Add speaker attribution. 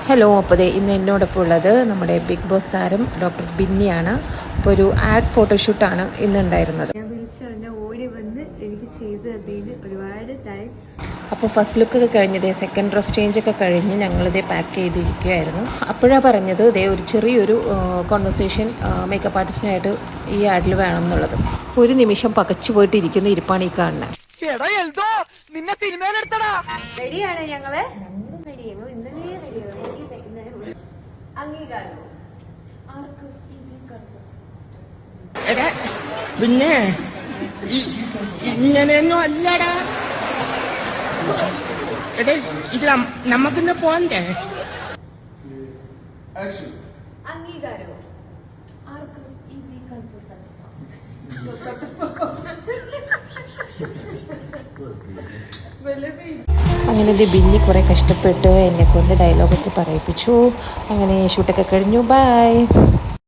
Speaker 1: Hello, അപ്പോൾ ഇന്ന് എന്നോടൊപ്പം ഉള്ളത് നമ്മുടെ ബിഗ് ബോസ് താരം ഡോക്ടർ ബിന്നിയാണ്. അപ്പോൾ ഒരു ആഡ് ഫോട്ടോഷൂട്ടാണ് ഇന്നുണ്ടായിരുന്നത്.
Speaker 2: ഞാൻ വിളിച്ചറിഞ്ഞ ഓടി വന്ന് എനിക്ക് ചെയ്ത് തന്നതിന് ഒരുപാട് താങ്ക്സ്.
Speaker 1: അപ്പോൾ ഫസ്റ്റ് ലുക്കൊക്കെ കഴിഞ്ഞത്, സെക്കൻഡ് ഡ്രസ് ചേഞ്ചൊക്കെ കഴിഞ്ഞ് ഞങ്ങളിതേ പാക്ക് ചെയ്തിരിക്കുകയായിരുന്നു. അപ്പോഴാണ് പറഞ്ഞത് ഒരു ചെറിയൊരു കോൺവെർസേഷൻ മേക്കപ്പ് ആർട്ടിസ്റ്റിനായിട്ട് ഈ ആഡിൽ വേണം എന്നുള്ളത്. ഒരു നിമിഷം പകച്ചു പോയിട്ട് ഇരിക്കുന്ന ഇരിപ്പാണ് ഈ കാണുന്നത്.
Speaker 2: റെഡിയാണ് ഞങ്ങള് റെഡിയായിരുന്നു, ഇന്നലെ റെഡിയായിരുന്നു. അംഗീകാരം
Speaker 3: പിന്നെ ഇങ്ങനെയൊന്നും അല്ലടാ. എടേ ഇത് നമുക്കിന്ന് പോണ്ടേ?
Speaker 2: അംഗീകാരം
Speaker 1: അങ്ങനെ ബിന്നി കുറേ കഷ്ടപ്പെട്ട് എന്നെക്കൊണ്ട് ഡയലോഗൊക്കെ പറയിപ്പിച്ചു. അങ്ങനെ ഷൂട്ടൊക്കെ കഴിഞ്ഞു. ബൈ.